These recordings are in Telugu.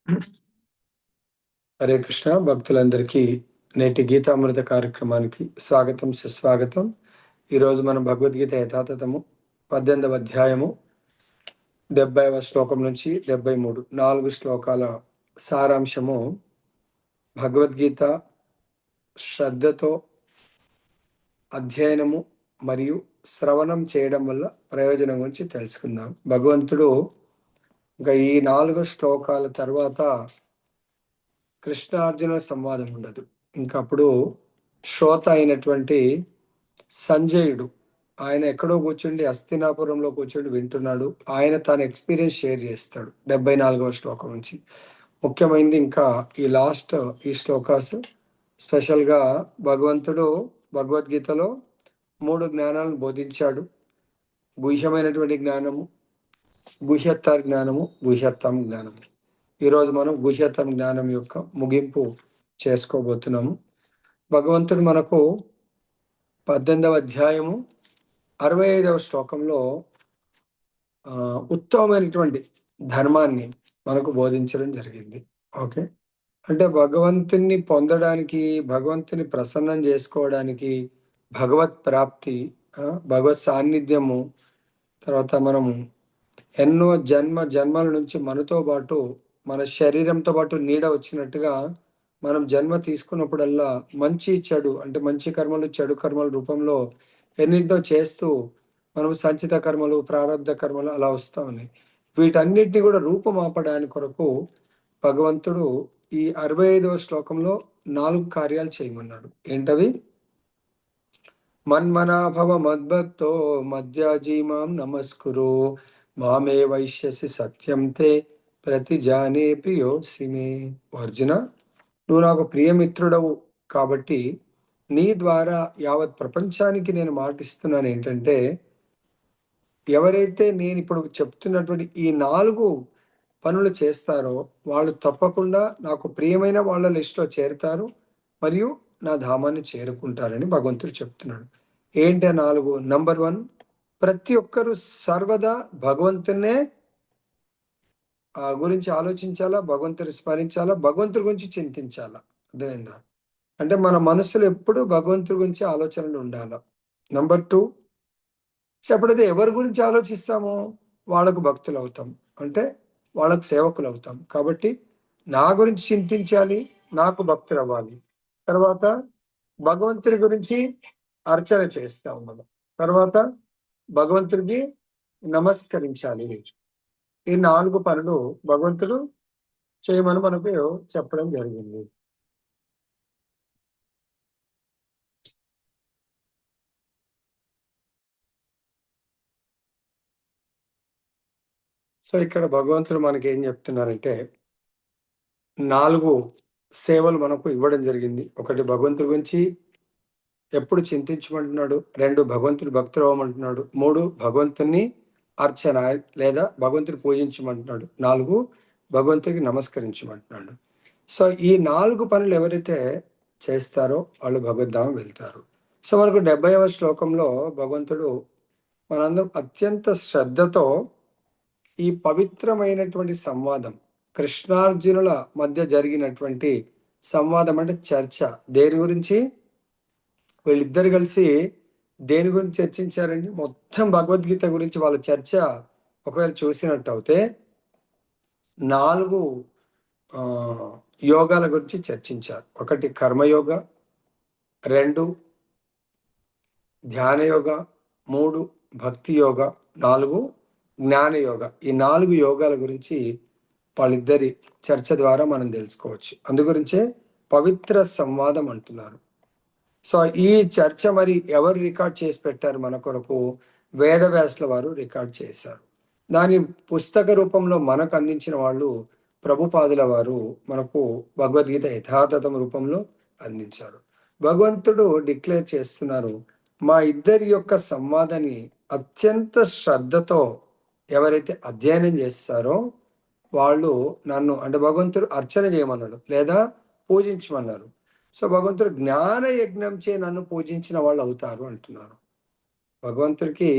హరే కృష్ణ భక్తులందరికీ నేటి గీతామృత కార్యక్రమానికి స్వాగతం సుస్వాగతం. ఈరోజు మనం భగవద్గీత యథాతథము 18వ అధ్యాయము 70వ శ్లోకం నుంచి 73 4 శ్లోకాల సారాంశము. భగవద్గీత శ్రద్ధతో అధ్యయనము మరియు శ్రవణం చేయడం వల్ల ప్రయోజనం గురించి తెలుసుకుందాం. భగవంతుడు ఇంకా ఈ 4 శ్లోకాల తర్వాత కృష్ణార్జున సంవాదం ఉండదు. ఇంకప్పుడు శ్రోత అయినటువంటి సంజయుడు ఆయన ఎక్కడో కూర్చుండి హస్తినాపురంలో కూర్చుండి వింటున్నాడు. ఆయన తన ఎక్స్పీరియన్స్ షేర్ చేస్తాడు 74వ శ్లోకం నుంచి. ముఖ్యమైనది ఇంకా ఈ శ్లోకాస్ స్పెషల్గా భగవంతుడు భగవద్గీతలో 3 జ్ఞానాలను బోధించాడు. గుహ్యమైనటువంటి జ్ఞానము, గుహ్యత్తర్ జ్ఞానము, గుహ్యత్తమ జ్ఞానము. ఈరోజు మనం గుహ్యతమ జ్ఞానం యొక్క ముగింపు చేసుకోబోతున్నాము. భగవంతుడు మనకు 18వ అధ్యాయము 65వ శ్లోకంలో ఉత్తమమైనటువంటి ధర్మాన్ని మనకు బోధించడం జరిగింది. ఓకే, అంటే భగవంతుని పొందడానికి, భగవంతుని ప్రసన్నం చేసుకోవడానికి, భగవత్ ప్రాప్తి, భగవత్ సాన్నిధ్యము, తర్వాత మనము ఎన్నో జన్మల నుంచి మనతో పాటు మన శరీరంతో పాటు నీడ వచ్చినట్టుగా మనం జన్మ తీసుకున్నప్పుడల్లా మంచి చెడు అంటే మంచి కర్మలు చెడు కర్మల రూపంలో ఎన్నింటో చేస్తూ మనం సంచిత కర్మలు ప్రారంధ కర్మలు అలా వస్తూ ఉన్నాయి. వీటన్నిటిని కూడా రూపమాపడానికి కొరకు భగవంతుడు ఈ 65వ శ్లోకంలో 4 కార్యాలు చేయమన్నాడు. ఏంటవి? మన్మనాభవ మద్భక్తో మధ్యాజీమాం నమస్కురు మామే వైశ్యసి సత్యం తే ప్రతిజానే ప్రియోసిమే. అర్జున, నువ్వు నాకు ప్రియమిత్రుడవు కాబట్టి నీ ద్వారా యావత్ ప్రపంచానికి నేను మాటిస్తున్నాను ఏంటంటే, ఎవరైతే నేను ఇప్పుడు చెప్తున్నటువంటి ఈ 4 పనులు చేస్తారో వాళ్ళు తప్పకుండా నాకు ప్రియమైన వాళ్ళ లిస్టులో చేరుతారు మరియు నా ధామాన్ని చేరుకుంటారని భగవంతుడు చెప్తున్నాడు. ఏంటి 4? నంబర్ 1, ప్రతి ఒక్కరూ సర్వదా భగవంతునే గురించి ఆలోచించాలా, భగవంతుని స్మరించాలా, భగవంతుడి గురించి చింతించాలా. అర్థమైందా? అంటే మన మనసులో ఎప్పుడు భగవంతుడి గురించి ఆలోచనలు ఉండాలి. నంబర్ 2, ఎప్పుడైతే ఎవరి గురించి ఆలోచిస్తామో వాళ్ళకు భక్తులు అవుతాం, అంటే వాళ్ళకు సేవకులు అవుతాం. కాబట్టి నా గురించి చింతించాలి, నాకు భక్తులు అవ్వాలి. తర్వాత భగవంతుడి గురించి అర్చన చేస్తాం మనం. తర్వాత భగవంతుడికి నమస్కరించాలి. ఈ 4 పనులు భగవంతుడు చేయమని మనకు చెప్పడం జరిగింది. సో ఇక్కడ భగవంతుడు మనకి ఏం చెప్తున్నారంటే 4 సేవలు మనకు ఇవ్వడం జరిగింది. ఒకటి భగవంతుడి గురించి ఎప్పుడు చింతించమంటున్నాడు. 2 భగవంతుడి భక్తులు అవ్వమంటున్నాడు. 3 భగవంతుని అర్చన లేదా భగవంతుని పూజించమంటున్నాడు. 4 భగవంతుడికి నమస్కరించమంటున్నాడు. సో ఈ 4 పనులు ఎవరైతే చేస్తారో వాళ్ళు భగవద్ధామం వెళ్తారు. సో మనకు 70వ శ్లోకంలో భగవంతుడు మనందరం అత్యంత శ్రద్ధతో ఈ పవిత్రమైనటువంటి సంవాదం, కృష్ణార్జునుల మధ్య జరిగినటువంటి సంవాదం అంటే చర్చ, దేని గురించి? వీళ్ళిద్దరు కలిసి దేని గురించి చర్చించారండి? మొత్తం భగవద్గీత గురించి వాళ్ళ చర్చ ఒకవేళ చూసినట్టు అయితే 4 యోగాల గురించి చర్చించారు. ఒకటి కర్మయోగ, 2 ధ్యానయోగ, 3 భక్తి యోగ, 4 జ్ఞానయోగ. ఈ 4 యోగాల గురించి వాళ్ళిద్దరి చర్చ ద్వారా మనం తెలుసుకోవచ్చు. అందు గురించే పవిత్ర సంవాదం అంటున్నారు. సో ఈ చర్చ మరి ఎవరు రికార్డ్ చేసి పెట్టారు మన కొరకు? వేదవ్యాసుల వారు రికార్డ్ చేశారు. దాని పుస్తక రూపంలో మనకు అందించిన వాళ్ళు ప్రభుపాదుల వారు మనకు భగవద్గీత యథాతథం రూపంలో అందించారు. భగవంతుడు డిక్లేర్ చేస్తున్నారు, మా ఇద్దరి యొక్క సంవాదాన్ని అత్యంత శ్రద్ధతో ఎవరైతే అధ్యయనం చేస్తారో వాళ్ళు నన్ను, అంటే భగవంతుడు అర్చన చేయమన్నాడు లేదా పూజించమన్నారు. సో భగవంతుడు జ్ఞాన యజ్ఞం చే నన్ను పూజించిన వాళ్ళు అవుతారు అంటున్నారు. భగవంతుడికి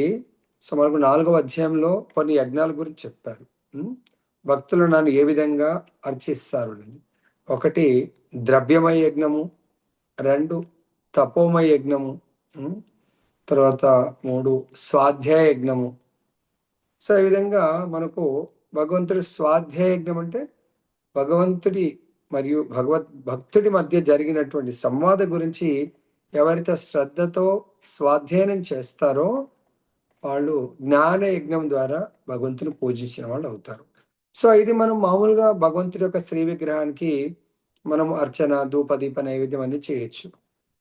సో మనకు 4వ అధ్యాయంలో కొన్ని యజ్ఞాల గురించి చెప్పారు. భక్తులు నన్ను ఏ విధంగా అర్చిస్తారు? ఒకటి ద్రవ్యమయ యజ్ఞము, 2 తపోమయ యజ్ఞము, తర్వాత 3 స్వాధ్యాయ యజ్ఞము. సో ఈ విధంగా మనకు భగవంతుడి స్వాధ్యాయ యజ్ఞం అంటే భగవంతుడి మరియు భక్తుడి మధ్య జరిగినటువంటి సంవాదం గురించి ఎవరైతే శ్రద్ధతో స్వాధ్యయనం చేస్తారో వాళ్ళు జ్ఞాన యజ్ఞం ద్వారా భగవంతుని పూజించిన వాళ్ళు అవుతారు. సో ఇది మనం మామూలుగా భగవంతుడి యొక్క శ్రీ విగ్రహానికి మనం అర్చన, ధూప, దీప నైవేద్యం అన్ని చేయొచ్చు.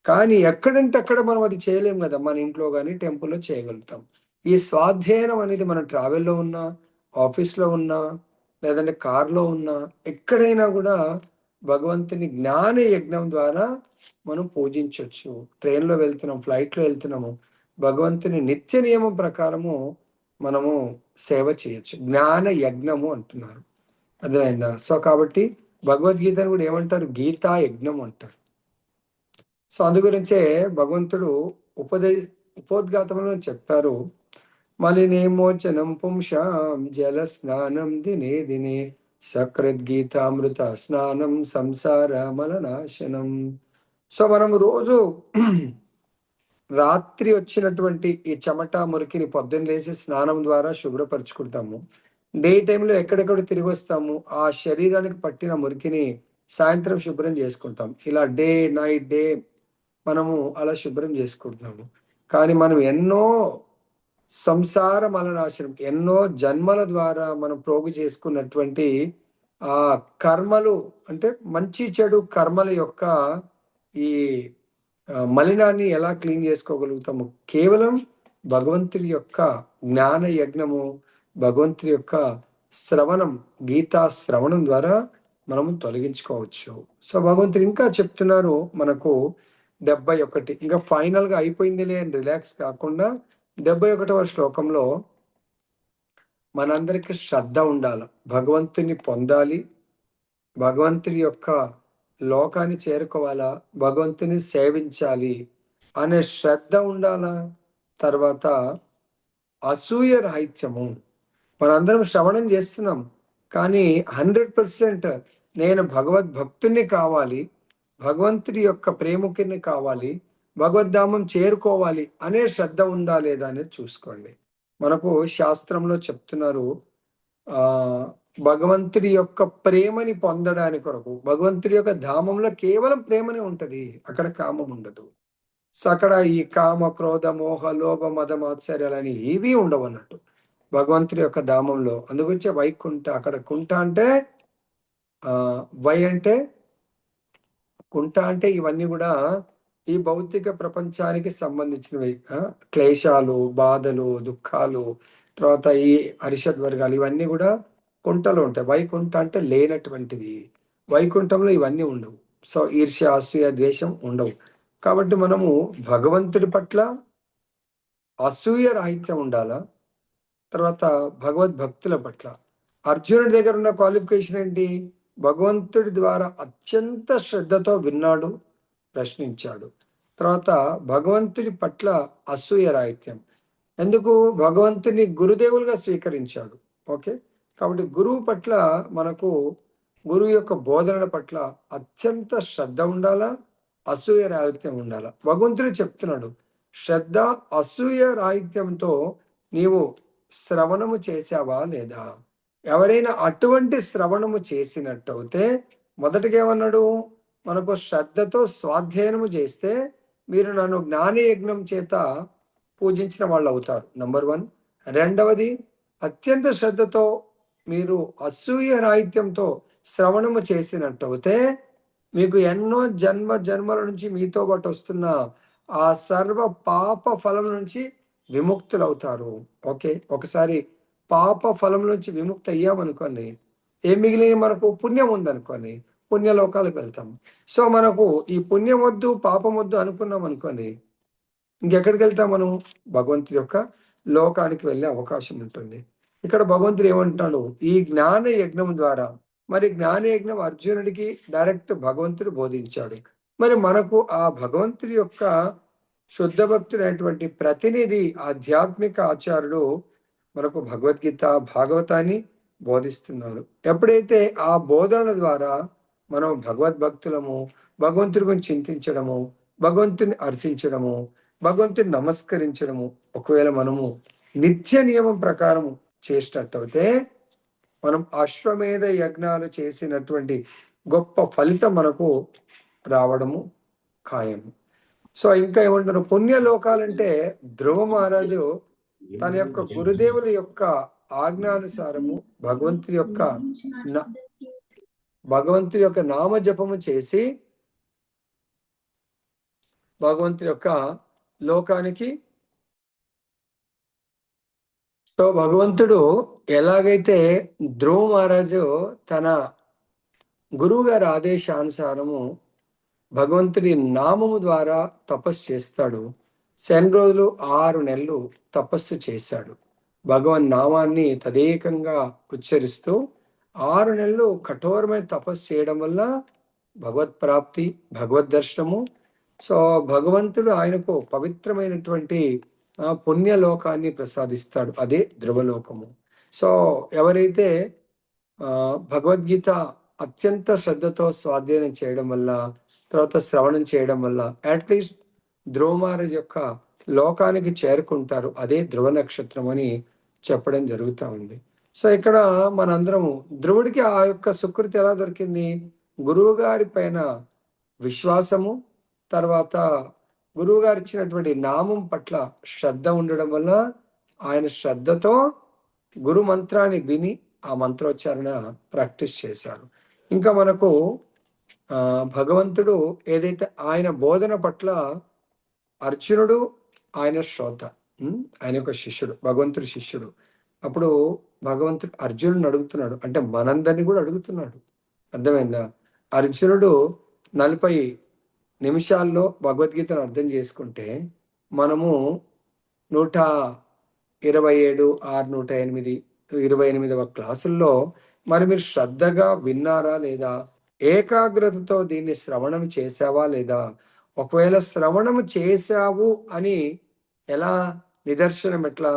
కానీ ఎక్కడంటే అక్కడ మనం అది చేయలేం కదా! మన ఇంట్లో గాని, టెంపుల్‌లో చేయగలుగుతాం. ఈ స్వాధ్యయనం అనేది మనం ట్రావెల్‌లో ఉన్నా, ఆఫీస్‌లో ఉన్నా, లేదంటే కార్‌లో ఉన్నా, ఎక్కడైనా గూడా భగవంతుని జ్ఞాన యజ్ఞం ద్వారా మనం పూజించొచ్చు. ట్రైన్‌లో వెళ్తున్నాం, ఫ్లైట్‌లో వెళ్తున్నాము. భగవంతుని నిత్య నియమం ప్రకారము మనము సేవ చేయొచ్చు. జ్ఞాన యజ్ఞము అంటున్నారు. అర్థమైందా? సో కాబట్టి భగవద్గీతను కూడా ఏమంటారు? గీతా యజ్ఞం అంటారు. సో అందుగురించే భగవంతుడు ఉపదే ఉపోద్ఘాతంలో చెప్పారు. మలినేమోచనం పుంసాం జల స్నానం దినే దినే సకృద్గీతామృత స్నానం సంసార మలనాశనం. సో మనం రోజు రాత్రి వచ్చినటువంటి ఈ చెమట మురికిని పొద్దున్న లేసి స్నానం ద్వారా శుభ్రపరుచుకుంటాము. డే టైంలో ఎక్కడెక్కడ తిరిగి వస్తాము, ఆ శరీరానికి పట్టిన మురికిని సాయంత్రం శుభ్రం చేసుకుంటాం. ఇలా డే నైట్ డే మనము అలా శుభ్రం చేసుకుంటున్నాము. కానీ మనం ఎన్నో సంసార మలనాశనం, ఎన్నో జన్మల ద్వారా మనం ప్రోగు చేసుకున్నటువంటి ఆ కర్మలు అంటే మంచి చెడు కర్మల యొక్క ఈ మలినాన్ని ఎలా క్లీన్ చేసుకోగలుగుతాము? కేవలం భగవంతుడి యొక్క జ్ఞాన యజ్ఞము, భగవంతుడి యొక్క శ్రవణం, గీతా శ్రవణం ద్వారా మనము తొలగించుకోవచ్చు. సో భగవంతుడు ఇంకా చెప్తున్నారు మనకు 71 ఇంకా ఫైనల్‌గా అయిపోయిందిలే అని రిలాక్స్ కాకుండా 71వ శ్లోకంలో మనందరికీ శ్రద్ధ ఉండాల. భగవంతుని పొందాలి. భగవంతుని యొక్క లోకాన్ని చేరుకోవాలా, భగవంతుని సేవించాలి అనే శ్రద్ధ ఉండాలా. తర్వాత అసూయ రాహిత్యము. మనందరం శ్రవణం చేస్తున్నాం. కానీ 100% నేను భగవద్భక్తుని కావాలి, భగవంతుడి యొక్క ప్రేమికుడిని కావాలి, భగవద్ధామం చేరుకోవాలి అనే శ్రద్ధ ఉందా లేదా అనేది చూసుకోండి. మనకు శాస్త్రంలో చెప్తున్నారు భగవంతుడి యొక్క ప్రేమని పొందడానికి కొరకు, భగవంతుడి యొక్క ధామంలో కేవలం ప్రేమనే ఉంటది. అక్కడ కామం ఉండదు. సో అక్కడ ఈ కామ, క్రోధ, మోహ, లోభ, మద, మాత్సర్యాలని ఏవీ ఉండవు అన్నట్టు భగవంతుడి యొక్క ధామంలో. అందుగురించే వైకుంఠ, అక్కడ కుంఠ అంటే వై అంటే కుంఠ అంటే ఇవన్నీ కూడా ఈ భౌతిక ప్రపంచానికి సంబంధించినవి. క్లేశాలు, బాధలు, దుఃఖాలు, తర్వాత ఈ అరిషడ్ వర్గాలు ఇవన్నీ కూడా కుంటలో ఉంటాయి. వైకుంఠ అంటే లేనటువంటివి. వైకుంఠంలో ఇవన్నీ ఉండవు. సో ఈర్ష్య, అసూయ, ద్వేషం ఉండవు. కాబట్టి మనము భగవంతుడి పట్ల అసూయ రాహిత్యం ఉండాలా. తర్వాత భగవద్భక్తుల పట్ల అర్జునుడి దగ్గర ఉన్న క్వాలిఫికేషన్ ఏంటి? భగవంతుడి ద్వారా అత్యంత శ్రద్ధతో విన్నాడు, ప్రశ్నించాడు. తర్వాత భగవంతుడి పట్ల అసూయ రాహిత్యం. ఎందుకు? భగవంతుని గురుదేవులుగా స్వీకరించాడు. ఓకే. కాబట్టి గురువు పట్ల మనకు గురువు యొక్క బోధనల పట్ల అత్యంత శ్రద్ధ ఉండాలా, అసూయ రాహిత్యం ఉండాలా. భగవంతుడు చెప్తున్నాడు, శ్రద్ధ అసూయ రాహిత్యంతో నీవు శ్రవణము చేశావా లేదా? ఎవరైనా అటువంటి శ్రవణము చేసినట్టయితే మొదటిగా ఏమన్నాడు? మనకు శ్రద్ధతో స్వాధ్యయనము చేస్తే మీరు నన్ను జ్ఞానయజ్ఞం చేత పూజించిన వాళ్ళు అవుతారు. నంబర్ 1. రెండవది, అత్యంత శ్రద్ధతో మీరు అసూయ రాహిత్యంతో శ్రవణము చేసినట్టయితే మీకు ఎన్నో జన్మల నుంచి మీతో పాటు వస్తున్న ఆ సర్వ పాప ఫలం నుంచి విముక్తులవుతారు. ఓకే. ఒకసారి పాప ఫలం నుంచి విముక్తి అయ్యామనుకోండి, ఏం మిగిలిన మనకు పుణ్యం ఉందనుకోండి, పుణ్యలోకాలకు వెళ్తాం. సో మనకు ఈ పుణ్యం వద్దు, పాపం వద్దు అనుకున్నాం అనుకోండి, ఇంకెక్కడికి వెళ్తాం మనం? భగవంతుడి యొక్క లోకానికి వెళ్ళే అవకాశం ఉంటుంది. ఇక్కడ భగవంతుడు ఏమంటాడు? ఈ జ్ఞాన యజ్ఞం ద్వారా, మరి జ్ఞాన యజ్ఞం అర్జునుడికి డైరెక్ట్ భగవంతుడు బోధించాడు. మరి మనకు ఆ భగవంతుడి యొక్క శుద్ధ భక్తుడైనటువంటి ప్రతినిధి ఆధ్యాత్మిక ఆచార్యుడు మనకు భగవద్గీత, భాగవతాన్ని బోధిస్తున్నారు. ఎప్పుడైతే ఆ బోధనల ద్వారా మనం భగవద్భక్తులము, భగవంతుడి గురించి చింతించడము, భగవంతుని అర్చించడము, భగవంతుని నమస్కరించడము ఒకవేళ మనము నిత్య నియమం ప్రకారం చేసినట్టయితే మనం అశ్వమేధ యజ్ఞాలు చేసినటువంటి గొప్ప ఫలితం మనకు రావడము ఖాయం. సో ఇంకా ఏమంటారు, పుణ్యలోకాలంటే ధ్రువ మహారాజు తన యొక్క గురుదేవుల యొక్క ఆజ్ఞానుసారము భగవంతుడి యొక్క నామ జపము చేసి భగవంతుడి యొక్క లోకానికి. సో భగవంతుడు ఎలాగైతే ధ్రువ మహారాజు తన గురువు గారి ఆదేశానుసారము భగవంతుడి నామము ద్వారా తపస్సు చేస్తాడు. శని రోజులు 6 నెలలు తపస్సు చేశాడు. భగవన్ నామాన్ని తదేకంగా ఉచ్చరిస్తూ 6 నెలలు కఠోరమైన తపస్సు చేయడం వల్ల భగవత్ ప్రాప్తి, భగవద్ దర్శనము. సో భగవంతుడు ఆయనకు పవిత్రమైనటువంటి పుణ్యలోకాన్ని ప్రసాదిస్తాడు, అదే ధ్రువలోకము. సో ఎవరైతే భగవద్గీత అత్యంత శ్రద్ధతో స్వాధ్యాయం చేయడం వల్ల, తర్వాత శ్రవణం చేయడం వల్ల అట్లీస్ట్ ధ్రువ మహారాజ్ యొక్క లోకానికి చేరుకుంటారు, అదే ధ్రువ నక్షత్రం అని చెప్పడం జరుగుతూ ఉంది. సో ఇక్కడ మనందరము ధ్రువుడికి ఆ యొక్క సుకృతి ఎలా దొరికింది? గురువు గారి పైన విశ్వాసము, తర్వాత గురువు గారు ఇచ్చినటువంటి నామం పట్ల శ్రద్ధ ఉండడం వల్ల ఆయన శ్రద్ధతో గురు మంత్రాన్ని విని ఆ మంత్రోచ్చారణ ప్రాక్టీస్ చేశారు. ఇంకా మనకు భగవంతుడు ఏదైతే ఆయన బోధన పట్ల అర్జునుడు ఆయన శ్రోత, ఆయన యొక్క శిష్యుడు, భగవంతుడి శిష్యుడు. అప్పుడు భగవంతుడు అర్జునుడిని అడుగుతున్నాడు, అంటే మనందరినీ కూడా అడుగుతున్నాడు. అర్థమైందా? అర్జునుడు 40 నిమిషాల్లో భగవద్గీతను అర్థం చేసుకుంటే మనము 127, 608, 28వ క్లాసుల్లో మరి మీరు శ్రద్ధగా విన్నారా లేదా? ఏకాగ్రతతో దీన్ని శ్రవణం చేసావా లేదా? ఒకవేళ శ్రవణము చేశావు అని ఎలా నిదర్శనం? ఎట్లా?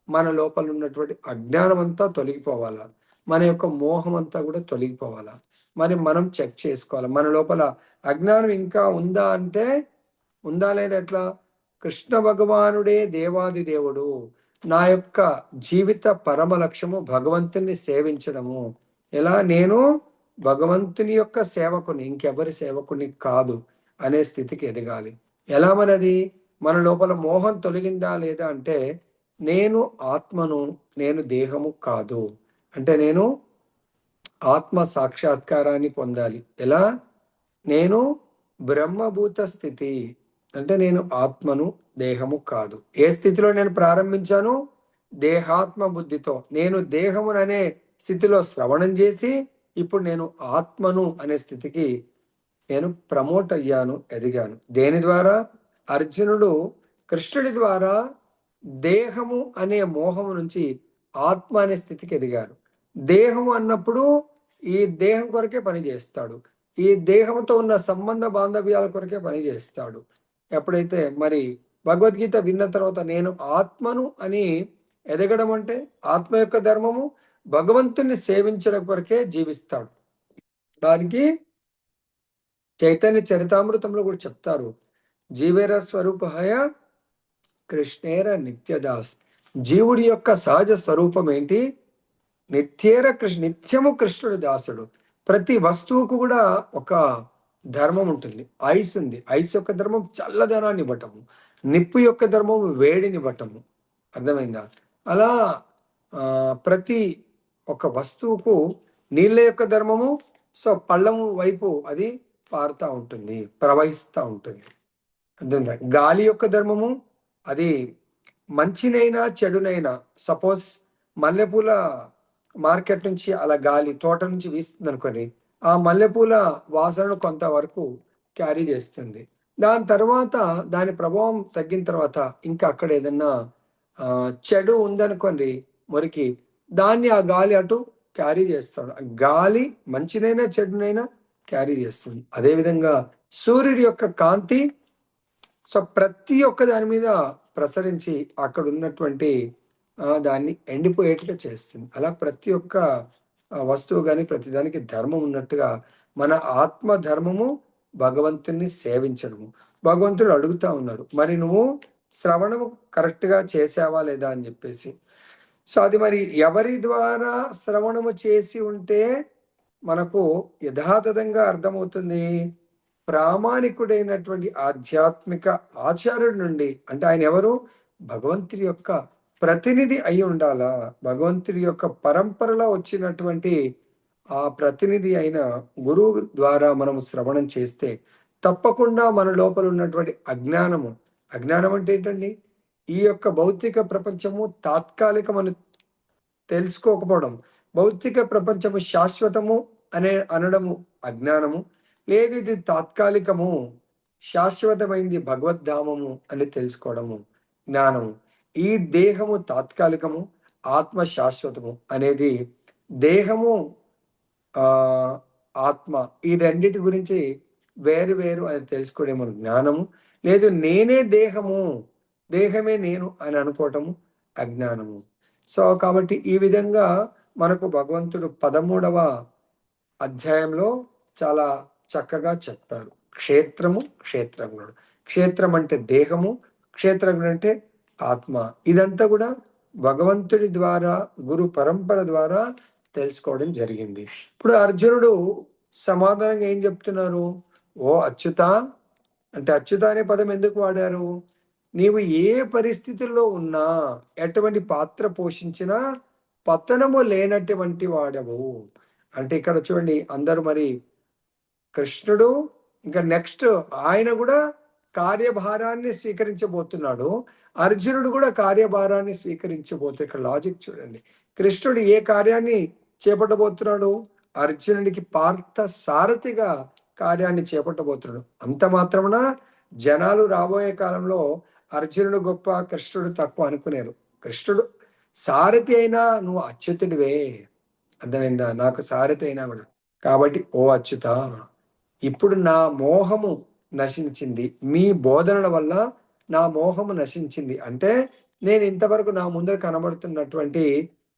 మన లోపల ఉన్నటువంటి అజ్ఞానం అంతా తొలగిపోవాలా, మన యొక్క మోహం అంతా కూడా తొలగిపోవాలా. మరి మనం చెక్ చేసుకోవాలి, మన లోపల అజ్ఞానం ఇంకా ఉందా అంటే ఉందా లేదా? ఎట్లా? కృష్ణ భగవానుడే దేవాది దేవుడు, నా యొక్క జీవిత పరమ లక్ష్యము భగవంతుని సేవించడము. ఎలా? నేను భగవంతుని యొక్క సేవకుని, ఇంకెవరి సేవకుని కాదు అనే స్థితికి ఎదగాలి. ఎలా మనది? మన లోపల మోహం తొలగిందా లేదా అంటే నేను ఆత్మను, నేను దేహము కాదు, అంటే నేను ఆత్మ సాక్షాత్కారాన్ని పొందాలి. ఎలా? నేను బ్రహ్మభూత స్థితి, అంటే నేను ఆత్మను, దేహము కాదు. ఏ స్థితిలో నేను ప్రారంభించాను? దేహాత్మ బుద్ధితో. నేను దేహమును అనే స్థితిలో శ్రవణం చేసి ఇప్పుడు నేను ఆత్మను అనే స్థితికి నేను ప్రమోట్ అయ్యాను, ఎదిగాను. దేని ద్వారా? అర్జునుడు కృష్ణుడి ద్వారా దేహము అనే మోహము నుంచి ఆత్మ అనే స్థితికి ఎదిగారు. దేహము అన్నప్పుడు ఈ దేహం కొరకే పని చేస్తాడు, ఈ దేహంతో ఉన్న సంబంధ బాంధవ్యాల కొరకే పని చేస్తాడు. ఎప్పుడైతే మరి భగవద్గీత విన్న తర్వాత నేను ఆత్మను అని ఎదగడం అంటే ఆత్మ యొక్క ధర్మము భగవంతుని సేవించడం కొరకే జీవిస్తాడు. దానికి చైతన్య చరితామృతంలో కూడా చెప్తారు, జీవేర స్వరూపహయ కృష్ణేర నిత్యదాస్. జీవుడి యొక్క సహజ స్వరూపం ఏంటి? నిత్యము కృష్ణుడు దాసుడు. ప్రతి వస్తువుకు కూడా ఒక ధర్మం ఉంటుంది. ఐస్ ఉంది, ఐస్ యొక్క ధర్మం చల్లదనాన్ని ఇవ్వటము, నిప్పు యొక్క ధర్మం వేడిని ఇవ్వటము. అర్థమైందా? అలా ప్రతి ఒక వస్తువుకు నీళ్ళ యొక్క ధర్మము, సో పళ్ళము వైపు అది పారుతూ ఉంటుంది, ప్రవహిస్తూ ఉంటుంది. అర్థమైందా? గాలి యొక్క ధర్మము అది మంచినైనా చెడునైనా, సపోజ్ మల్లెపూల మార్కెట్ నుంచి అలా గాలి తోట నుంచి వీస్తుంది అనుకొని ఆ మల్లెపూల వాసనను కొంతవరకు క్యారీ చేస్తుంది. దాని తర్వాత దాని ప్రభావం తగ్గిన తర్వాత ఇంకా అక్కడ ఏదన్నా చెడు ఉందనుకోండి మురికి, దాన్ని ఆ గాలి అటు క్యారీ చేస్తాడు. గాలి మంచినైనా చెడునైనా క్యారీ చేస్తుంది. అదేవిధంగా సూర్యుడి యొక్క కాంతి సో ప్రతి ఒక్క దాని మీద ప్రసరించి అక్కడ ఉన్నటువంటి దాన్ని ఎండిపోయేట్టుగా చేస్తుంది. అలా ప్రతి ఒక్క వస్తువు కానీ ప్రతిదానికి ధర్మం ఉన్నట్టుగా మన ఆత్మ ధర్మము భగవంతుని సేవించడము. భగవంతుడు అడుగుతా ఉన్నారు, మరి నువ్వు శ్రవణము కరెక్ట్గా చేసావా లేదా అని చెప్పేసి. సో అది మరి ఎవరి ద్వారా శ్రవణము చేసి ఉంటే మనకు యథాతథంగా అర్థమవుతుంది? ప్రామాణికుడైనటువంటి ఆధ్యాత్మిక ఆచార్యుడి నుండి. అంటే ఆయన ఎవరు? భగవంతుడి యొక్క ప్రతినిధి అయి ఉండాలా. భగవంతుడి యొక్క పరంపరలో వచ్చినటువంటి ఆ ప్రతినిధి అయిన గురువు ద్వారా మనము శ్రవణం చేస్తే తప్పకుండా మన లోపల ఉన్నటువంటి అజ్ఞానం అంటే ఏంటండి? ఈ యొక్క భౌతిక ప్రపంచము తాత్కాలికమని తెలుసుకోకపోవడం, భౌతిక ప్రపంచము శాశ్వతము అనడము అజ్ఞానము. లేదు ఇది తాత్కాలికము, శాశ్వతమైంది భగవద్ధామము అని తెలుసుకోవడము జ్ఞానము. ఈ దేహము తాత్కాలికము, ఆత్మ శాశ్వతము అనేది దేహము ఆత్మ ఈ రెండిటి గురించి వేరు వేరు అని తెలుసుకోవడము జ్ఞానము. లేదు నేనే దేహము, దేహమే నేను అని అనుకోవటము అజ్ఞానము. సో కాబట్టి ఈ విధంగా మనకు భగవంతుడు 13వ అధ్యాయంలో చాలా చక్కగా చెప్పారు. క్షేత్రము, క్షేత్రజ్ఞుడు. క్షేత్రం అంటే దేహము, క్షేత్రజ్ఞుడు అంటే ఆత్మ. ఇదంతా కూడా భగవంతుడి ద్వారా, గురు పరంపర ద్వారా తెలుసుకోవడం జరిగింది. ఇప్పుడు అర్జునుడు సమాధానంగా ఏం చెప్తున్నారు? ఓ అచ్యుత అంటే అచ్యుత అనే పదం ఎందుకు వాడారు? నీవు ఏ పరిస్థితుల్లో ఉన్నా, ఎటువంటి పాత్ర పోషించినా పతనము లేనటువంటి వాడవు. అంటే ఇక్కడ చూడండి, అందరూ మరి కృష్ణుడు ఇంకా నెక్స్ట్ ఆయన కూడా కార్యభారాన్ని స్వీకరించబోతున్నాడు. అర్జునుడు కూడా కార్యభారాన్ని స్వీకరించబోతున్నాడు. ఇక్కడ లాజిక్ చూడండి, కృష్ణుడు ఏ కార్యాన్ని చేపట్టబోతున్నాడు? అర్జునుడికి పార్థ సారథిగా కార్యాన్ని చేపట్టబోతున్నాడు. అంత మాత్రమున జనాలు రాబోయే కాలంలో అర్జునుడు గొప్ప, కృష్ణుడు తక్కువ అనుకునేరు. కృష్ణుడు సారథి అయినా నువ్వు అచ్యుతుడివే. అర్థమైందా? నాకు సారథి అయినా కూడా. కాబట్టి ఓ అచ్యుత, ఇప్పుడు నా మోహము నశించింది, మీ బోధనల వల్ల నా మోహము నశించింది. అంటే నేను ఇంతవరకు నా ముందర కనబడుతున్నటువంటి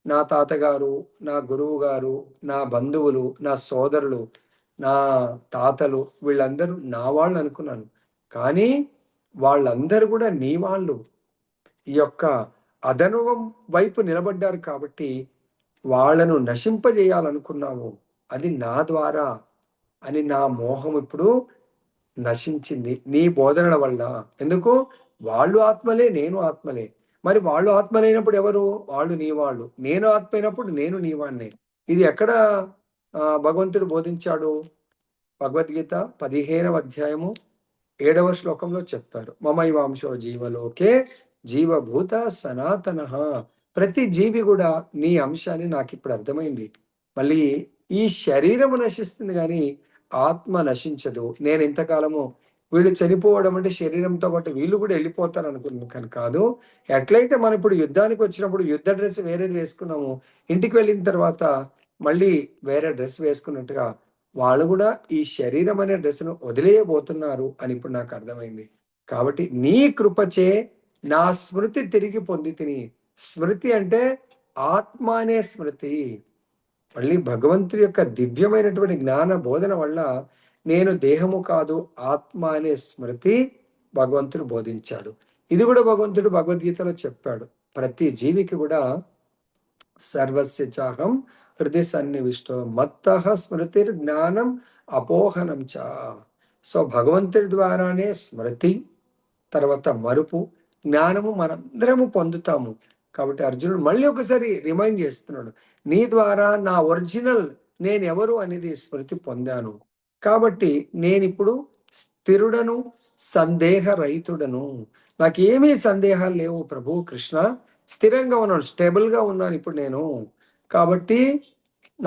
నా తాతగారు, నా గురువు గారు, నా బంధువులు, నా సోదరులు, నా తాతలు, వీళ్ళందరూ నా వాళ్ళు అనుకున్నాను. కానీ వాళ్ళందరూ కూడా నీ వాళ్ళు ఈ యొక్క అధనువం వైపు నిలబడ్డారు. కాబట్టి వాళ్ళను నశింపజేయాలనుకున్నావు, అది నా ద్వారా అని నా మోహం ఇప్పుడు నశించింది నీ బోధనల వల్ల. ఎందుకు? వాళ్ళు ఆత్మలే, నేను ఆత్మలే. మరి వాళ్ళు ఆత్మలైనప్పుడు ఎవరు? వాళ్ళు నీ వాళ్ళు. నేను ఆత్మ అయినప్పుడు నేను నీ వాడినే. ఇది ఎక్కడ భగవంతుడు బోధించాడు? భగవద్గీత 15వ అధ్యాయము 7వ శ్లోకంలో చెప్పారు. మమైవాంశో జీవలోకే జీవభూత సనాతన. ప్రతి జీవి కూడా నీ అంశాన్ని నాకు ఇప్పుడు అర్థమైంది. మళ్ళీ ఈ శరీరము నశిస్తుంది కానీ ఆత్మ నశించదు. నేను ఇంతకాలము వీళ్ళు చనిపోవడం అంటే శరీరంతో పాటు వీళ్ళు కూడా వెళ్ళిపోతారు అనుకున్నాను, కానీ కాదు. ఎట్లయితే మనం ఇప్పుడు యుద్ధానికి వచ్చినప్పుడు యుద్ధ డ్రెస్ వేరేది వేసుకున్నాము, ఇంటికి వెళ్ళిన తర్వాత మళ్ళీ వేరే డ్రెస్ వేసుకున్నట్టుగా వాళ్ళు కూడా ఈ శరీరం అనే డ్రెస్ను వదిలేయబోతున్నారు అని ఇప్పుడు నాకు అర్థమైంది. కాబట్టి నీ కృపచే నా స్మృతి తిరిగి పొంది తిని. స్మృతి అంటే ఆత్మ అనే స్మృతి. మళ్ళీ భగవంతుడి యొక్క దివ్యమైనటువంటి జ్ఞాన బోధన వల్ల నేను దేహము కాదు ఆత్మ అనే స్మృతి భగవంతుడు బోధించాడు. ఇది కూడా భగవంతుడు భగవద్గీతలో చెప్పాడు. ప్రతి జీవికి కూడా సర్వస్య చాహం హృదయ సన్నివిష్టో మత్తః స్మృతిర్ జ్ఞానం అపోహనం చ. సో భగవంతుడి ద్వారానే స్మృతి, తర్వాత మరుపు, జ్ఞానము మనందరము పొందుతాము. కాబట్టి అర్జునుడు మళ్ళీ ఒకసారి రిమైండ్ చేస్తున్నాడు, నీ ద్వారా నా ఒరిజినల్ నేను ఎవరు అనేది స్మృతి పొందాను. కాబట్టి నేనిప్పుడు స్థిరుడను, సందేహరహితుడను. నాకేమీ సందేహాలు లేవు ప్రభు కృష్ణ. స్థిరంగా ఉన్నాను, స్టేబుల్గా ఉన్నాను ఇప్పుడు నేను. కాబట్టి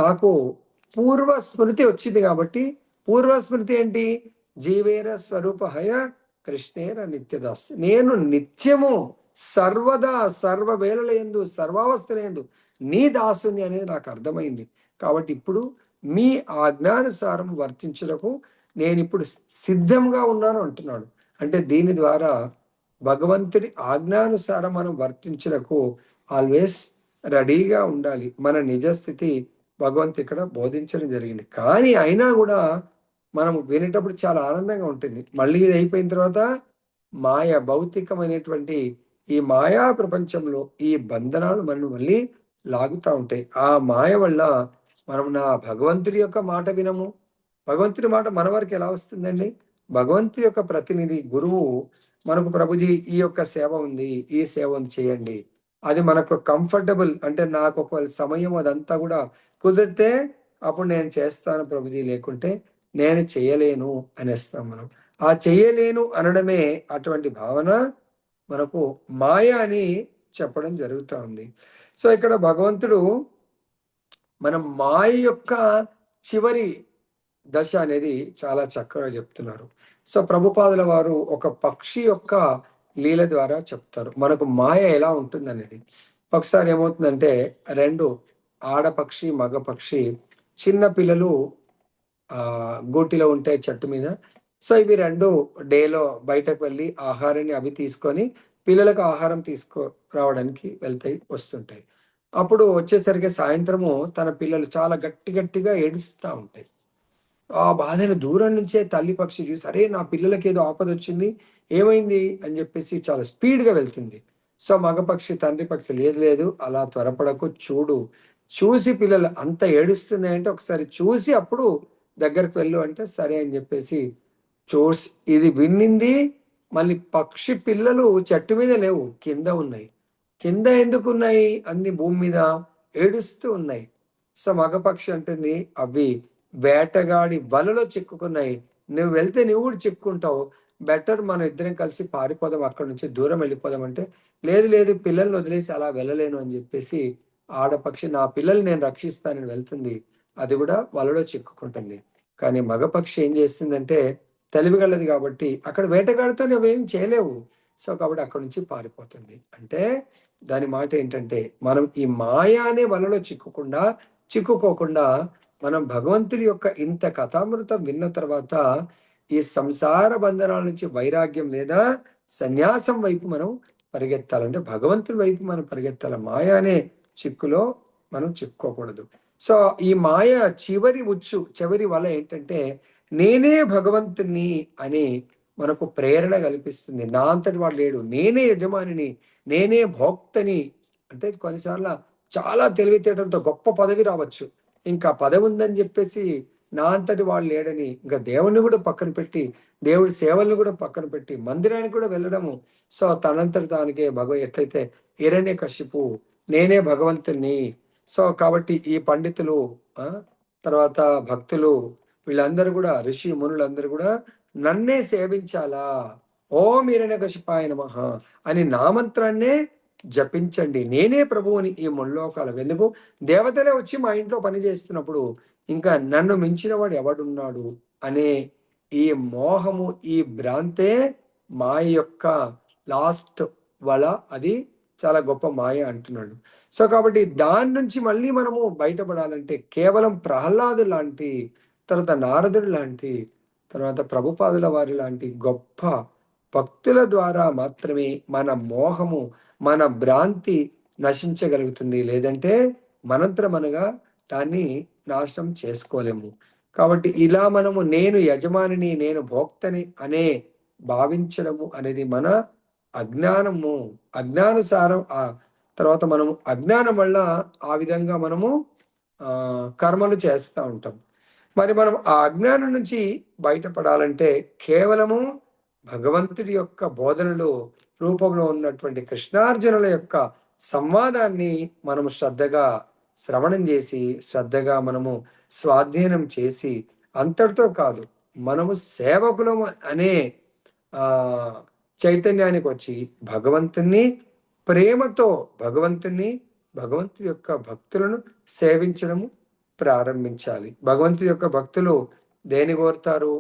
నాకు పూర్వ స్మృతి వచ్చింది. కాబట్టి పూర్వ స్మృతి ఏంటి? జీవేర స్వరూపహయ కృష్ణేర నిత్యదాస్. నేను నిత్యము సర్వదా సర్వవేళలందు సర్వావస్థలందు నీ దాసుని అనేది నాకు అర్థమైంది. కాబట్టి ఇప్పుడు మీ ఆజ్ఞానుసారం వర్తించుటకు నేను ఇప్పుడు సిద్ధంగా ఉన్నాను అంటున్నాడు. అంటే దీని ద్వారా భగవంతుడి ఆజ్ఞానుసారం మనం వర్తించుటకు ఆల్వేస్ రెడీగా ఉండాలి. మన నిజ స్థితి భగవంతుడు ఇక్కడ బోధించడం జరిగింది. కానీ అయినా కూడా మనం వినేటప్పుడు చాలా ఆనందంగా ఉంటుంది. మళ్ళీ ఇది అయిపోయిన తర్వాత మాయ భౌతికమైనటువంటి ఈ మాయా ప్రపంచంలో ఈ బంధనాలు మనం మళ్ళీ లాగుతా ఉంటాయి. ఆ మాయ వల్ల మనం నా భగవంతుడి యొక్క మాట వినము. భగవంతుడి మాట మన వరకు ఎలా వస్తుందండి? భగవంతుడి యొక్క ప్రతినిధి గురువు మనకు ప్రభుజీ ఈ యొక్క సేవ ఉంది, ఈ సేవ ఉంది చేయండి. అది మనకు కంఫర్టబుల్ అంటే నాకు ఒకవేళ సమయం అదంతా కూడా కుదిరితే అప్పుడు నేను చేస్తాను ప్రభుజీ, లేకుంటే నేను చేయలేను అనేస్తాం మనం. ఆ చేయలేను అనడమే అటువంటి భావన మనకు మాయ అని చెప్పడం జరుగుతూ ఉంది. సో ఇక్కడ భగవంతుడు మనం మాయ యొక్క చివరి దశ అనేది చాలా చక్కగా చెప్తున్నారు. సో ప్రభుపాదుల వారు ఒక పక్షి యొక్క లీల ద్వారా చెప్తారు మనకు మాయ ఎలా ఉంటుందనేది. ఒకసారి ఏమవుతుందంటే రెండు ఆడపక్షి మగ పక్షి చిన్న పిల్లలు గూటిలో ఉంటాయి చెట్టు మీద. సో ఇవి రెండు డేలో బయటకు వెళ్ళి ఆహారాన్ని అవి తీసుకొని పిల్లలకు ఆహారం రావడానికి వెళ్తాయి వస్తుంటాయి. అప్పుడు వచ్చేసరికి సాయంత్రము తన పిల్లలు చాలా గట్టి గట్టిగా ఏడుస్తూ ఉంటాయి. ఆ బాధను దూరం నుంచే తల్లి పక్షి చూసి అరే నా పిల్లలకి ఏదో ఆపద వచ్చింది, ఏమైంది అని చెప్పేసి చాలా స్పీడ్గా వెళ్తుంది. సో మగపక్షి తండ్రి పక్షి లేదు లేదు అలా త్వరపడకు, చూడు, చూసి పిల్లలు అంత ఏడుస్తున్నాయి అంటే ఒకసారి చూసి అప్పుడు దగ్గరకు వెళ్ళు అంటే సరే అని చెప్పేసి చూసి ఇది విన్నింది. మళ్ళీ పక్షి పిల్లలు చెట్టు మీద లేవు, కింద ఉన్నాయి. కింద ఎందుకు ఉన్నాయి? అన్ని భూమి మీద ఏడుస్తూ ఉన్నాయి. సో మగపక్షి అంటుంది అవి వేటగాడి వలలో చిక్కుకున్నాయి, నువ్వు వెళ్తే నువ్వు కూడా చిక్కుంటావు, బెటర్ మనం ఇద్దరం కలిసి పారిపోదాం, అక్కడ నుంచి దూరం వెళ్ళిపోదాం అంటే లేదు లేదు పిల్లల్ని వదిలేసి అలా వెళ్ళలేను అని చెప్పేసి ఆడపక్షి నా పిల్లల్ని నేను రక్షిస్తానని వెళ్తుంది. అది కూడా వలలో చిక్కుకుంటుంది. కానీ మగపక్షి ఏం చేస్తుందంటే తెలివిగలది కాబట్టి అక్కడ వేటగాడితో నువ్వేం చేయలేవు. సో కాబట్టి అక్కడ నుంచి పారిపోతుంది. అంటే దాని మాట ఏంటంటే మనం ఈ మాయా అనే వలలో చిక్కుకోకుండా మనం భగవంతుడి యొక్క ఇంత కథామృతం విన్న తర్వాత ఈ సంసార బంధనాల నుంచి వైరాగ్యం లేదా సన్యాసం వైపు మనం పరిగెత్తాలంటే భగవంతుడి వైపు మనం పరిగెత్తాలి. మాయ అనే చిక్కులో మనం చిక్కుకోకూడదు. సో ఈ మాయ చివరి వల ఏంటంటే నేనే భగవంతుని అని మనకు ప్రేరణ కల్పిస్తుంది. నా అంతటి వాడు లేడు, నేనే యజమానిని, నేనే భోక్తని. అంటే కొన్నిసార్లు చాలా తెలివితేటలతో గొప్ప పదవి రావచ్చు, ఇంకా పదవి ఉందని చెప్పేసి నా అంతటి వాడు లేడని ఇంకా దేవుణ్ణి కూడా పక్కన పెట్టి దేవుడి సేవల్ని కూడా పక్కన పెట్టి మందిరానికి కూడా వెళ్ళడము. సో తనంతటి దానికే ఎట్లయితే హిరణ్యకశిపు నేనే భగవంతుని. సో కాబట్టి ఈ పండితులు తర్వాత భక్తులు వీళ్ళందరూ కూడా ఋషి మునులందరూ కూడా నన్నే సేవించాలా, ఓం హిరణ్యకశిపాయ నమః అని నా మంత్రాన్నే జపించండి, నేనే ప్రభువుని ఈ ముల్లోకాలకు. ఎందుకు దేవతలే వచ్చి మా ఇంట్లో పని చేస్తున్నప్పుడు ఇంకా నన్ను మించిన వాడు ఎవడున్నాడు అనే ఈ మోహము ఈ భ్రాంతే మాయ యొక్క లాస్ట్ వల. అది చాలా గొప్ప మాయ అంటున్నాడు. సో కాబట్టి దాని నుంచి మళ్ళీ మనము బయటపడాలంటే కేవలం ప్రహ్లాదు లాంటి, తర్వాత నారదుడు లాంటి, తర్వాత ప్రభుపాదుల వారి లాంటి గొప్ప భక్తుల ద్వారా మాత్రమే మన మోహము మన భ్రాంతి నశించగలుగుతుంది. లేదంటే మనంతరమనగా దాన్ని నాశనం చేసుకోలేము. కాబట్టి ఇలా మనము నేను యజమానిని నేను భోక్తని అనే భావించడము అనేది మన అజ్ఞానము, అజ్ఞానుసారం. ఆ తర్వాత మనము అజ్ఞానం వల్ల ఆ విధంగా మనము కర్మలు చేస్తూ ఉంటాం. మరి మనం ఆ అజ్ఞానం నుంచి బయటపడాలంటే కేవలము భగవంతుడి యొక్క బోధనలు రూపంలో ఉన్నటువంటి కృష్ణార్జునుల యొక్క సంవాదాన్ని మనము శ్రద్ధగా శ్రవణం చేసి శ్రద్ధగా మనము స్వాధీనం చేసి అంతటితో కాదు మనము సేవకులం అనే ఆ చైతన్యానికి వచ్చి భగవంతుని ప్రేమతో భగవంతుడి యొక్క భక్తులను సేవించడము ప్రారంభించాలి. భగవంతుడి యొక్క భక్తులు దేని కోరుతారు?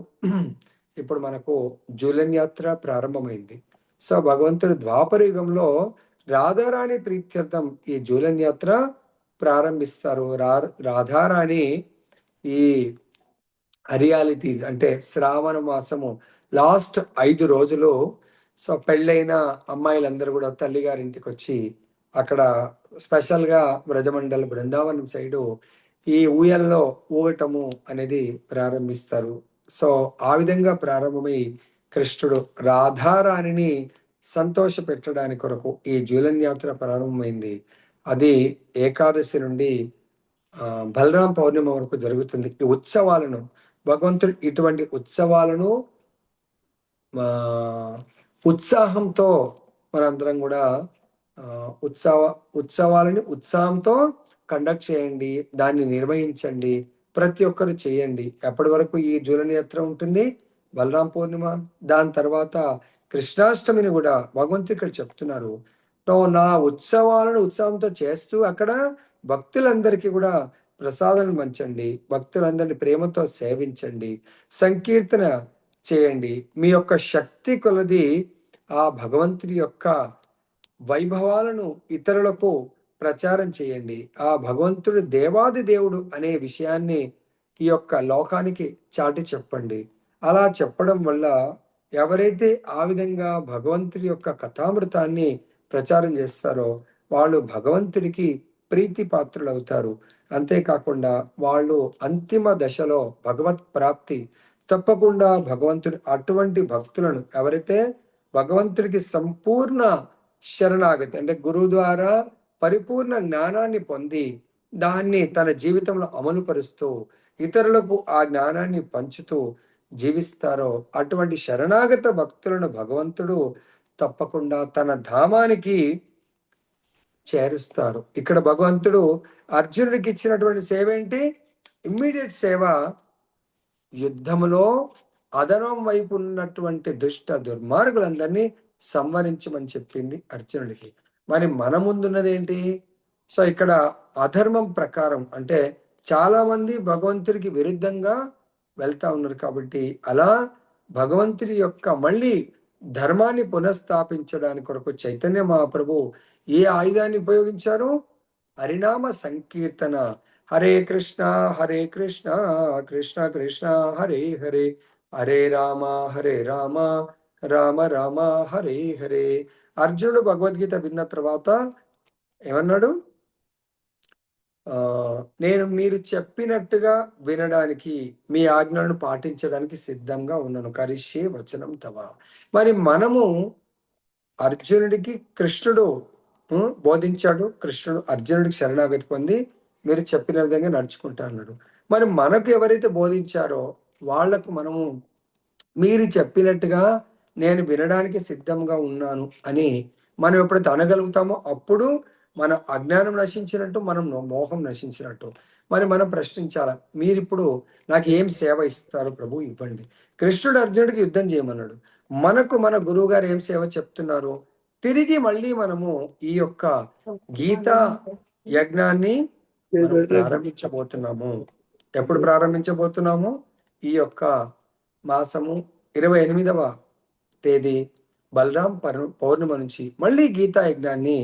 ఇప్పుడు మనకు జూలన్ యాత్ర ప్రారంభమైంది. సో భగవంతుడు ద్వాపర యుగంలో రాధారాణి ప్రీత్యర్థం ఈ జూలన్ యాత్ర ప్రారంభిస్తారు. రాధారాణి ఈ హరియాలిటీస్ అంటే శ్రావణ మాసము లాస్ట్ 5 రోజులు సో పెళ్ళైన అమ్మాయిలందరూ కూడా తల్లిగారింటికి వచ్చి అక్కడ స్పెషల్గా బ్రజమండల్ బృందావనం సైడు ఈ ఊయల్లో ఊగటము అనేది ప్రారంభిస్తారు. సో ఆ విధంగా ప్రారంభమై కృష్ణుడు రాధారాణిని సంతోష పెట్టడానికి కొరకు ఈ జూలన్ యాత్ర ప్రారంభమైంది. అది ఏకాదశి నుండి బలరాం పౌర్ణిమ వరకు జరుగుతుంది. ఈ ఉత్సవాలను భగవంతుడు ఇటువంటి ఉత్సవాలను ఉత్సాహంతో మనందరం కూడా ఉత్సవాలని ఉత్సాహంతో కండక్ట్ చేయండి, దాన్ని నిర్వహించండి, ప్రతి ఒక్కరు చేయండి. ఎప్పటి వరకు ఈ జూలన్ యాత్ర ఉంటుంది? బలరాం పౌర్ణిమ, దాని తర్వాత కృష్ణాష్టమిని కూడా భగవంతుడు ఇక్కడ చెప్తున్నారు. సో నా ఉత్సవాలను ఉత్సవంతో చేస్తూ అక్కడ భక్తులందరికీ కూడా ప్రసాదాన్ని పంచండి, భక్తులందరినీ ప్రేమతో సేవించండి, సంకీర్తన చేయండి, మీ యొక్క శక్తి కొలది ఆ భగవంతుడి యొక్క వైభవాలను ఇతరులకు ప్రచారం చేయండి. ఆ భగవంతుడు దేవాది దేవుడు అనే విషయాన్ని ఈ యొక్క లోకానికి చాటి చెప్పండి. అలా చెప్పడం వల్ల ఎవరైతే ఆ విధంగా భగవంతుడి యొక్క కథామృతాన్ని ప్రచారం చేస్తారో వాళ్ళు భగవంతుడికి ప్రీతి పాత్రులు అవుతారు. అంతేకాకుండా వాళ్ళు అంతిమ దశలో భగవత్ ప్రాప్తి తప్పకుండా భగవంతుడు అటువంటి భక్తులను ఎవరైతే భగవంతుడికి సంపూర్ణ శరణాగతి అంటే గురువు ద్వారా పరిపూర్ణ జ్ఞానాన్ని పొంది దాన్ని తన జీవితంలో అమలుపరుస్తూ ఇతరులకు ఆ జ్ఞానాన్ని పంచుతూ జీవిస్తారో అటువంటి శరణాగత భక్తులను భగవంతుడు తప్పకుండా తన ధామానికి చేరుస్తారు. ఇక్కడ భగవంతుడు అర్జునుడికి ఇచ్చినటువంటి సేవ ఏంటి? ఇమ్మీడియట్ సేవ. యుద్ధములో అధనం వైపు ఉన్నటువంటి దుష్ట దుర్మార్గులందరినీ సంవరించమని చెప్పింది అర్జునుడికి. మరి మన ముందున్నది ఏంటి? సో ఇక్కడ అధర్మం ప్రకారం అంటే చాలా మంది భగవంతుడికి విరుద్ధంగా వెళ్తా ఉన్నారు. కాబట్టి అలా భగవంతుడి యొక్క మళ్ళీ ధర్మాన్ని పునఃస్థాపించడానికి కొరకు చైతన్య మహాప్రభు ఏ ఆయుధాన్ని ఉపయోగించారు? హరినామ సంకీర్తన. హరే కృష్ణ కృష్ణ కృష్ణ హరే హరే, హరే రామ రామ రామ రామ హరే హరే. అర్జునుడు భగవద్గీత విన్న తర్వాత ఏమన్నాడు? నేను మీరు చెప్పినట్టుగా వినడానికి, మీ ఆజ్ఞలను పాటించడానికి సిద్ధంగా ఉన్నాను. కరిష్యే వచనం తవ. మరి మనము అర్జునుడికి కృష్ణుడు బోధించాడు. కృష్ణుడు అర్జునుడికి శరణాగతి పొంది మీరు చెప్పిన విధంగా నడుచుకుంటా అన్నాడు. మరి మనకు ఎవరైతే బోధించారో వాళ్లకు మనము మీరు చెప్పినట్టుగా నేను వినడానికి సిద్ధంగా ఉన్నాను అని మనం ఎప్పుడైతే అనగలుగుతామో అప్పుడు మన అజ్ఞానం నశించినట్టు, మనం మోహం నశించినట్టు. మరి మనం ప్రశ్నించాలా, మీరిప్పుడు నాకు ఏం సేవ ఇస్తారు ప్రభు, ఇవ్వండి. కృష్ణుడు అర్జునుడికి యుద్ధం చేయమన్నాడు. మనకు మన గురువు గారు ఏం సేవ చెప్తున్నారు? తిరిగి మళ్ళీ మనము ఈ యొక్క గీతా యజ్ఞాన్ని మనం ప్రారంభించబోతున్నాము. ఎప్పుడు ప్రారంభించబోతున్నాము? ఈ యొక్క మాసము 28వ తేదీ బలరాం పౌర్ణిమ నుంచి మళ్ళీ గీతా యజ్ఞాన్ని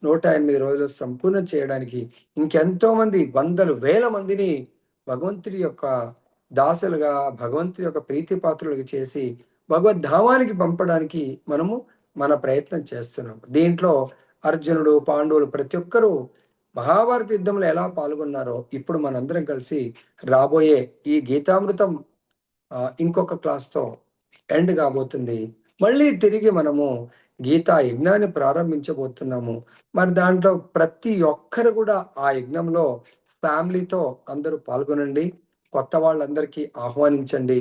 108 రోజులు సంపూర్ణం చేయడానికి ఇంకెంతో మంది వందలు వేల మందిని భగవంతుడి యొక్క దాసులుగా, భగవంతుడి యొక్క ప్రీతి పాత్రలుగా చేసి భగవద్ధామానికి పంపడానికి మనము మన ప్రయత్నం చేస్తున్నాం. దీంట్లో అర్జునుడు, పాండవులు ప్రతి ఒక్కరూ మహాభారత యుద్ధంలో ఎలా పాల్గొన్నారో ఇప్పుడు మనందరం కలిసి రాబోయే ఈ గీతామృతం ఇంకొక క్లాస్తో ఎండ్ కాబోతుంది. మళ్ళీ తిరిగి మనము గీతా యజ్ఞాన్ని ప్రారంభించబోతున్నాము. మరి దాంట్లో ప్రతి ఒక్కరు కూడా ఆ యజ్ఞంలో ఫ్యామిలీతో అందరూ పాల్గొనండి. కొత్త వాళ్ళందరికీ ఆహ్వానించండి.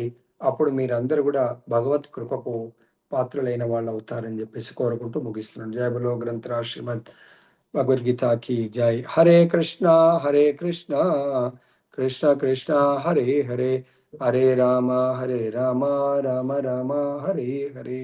అప్పుడు మీరందరూ కూడా భగవత్ కృపకు పాత్రులైన వాళ్ళు అవుతారని చెప్పేసి కోరుకుంటూ ముగిస్తున్నాను. జయ బలో గ్రంథరా శ్రీమద్ భగవద్గీతకి జై. హరే కృష్ణ కృష్ణ కృష్ణ హరే హరే, హరే రామ రామ రామ హరే హరే.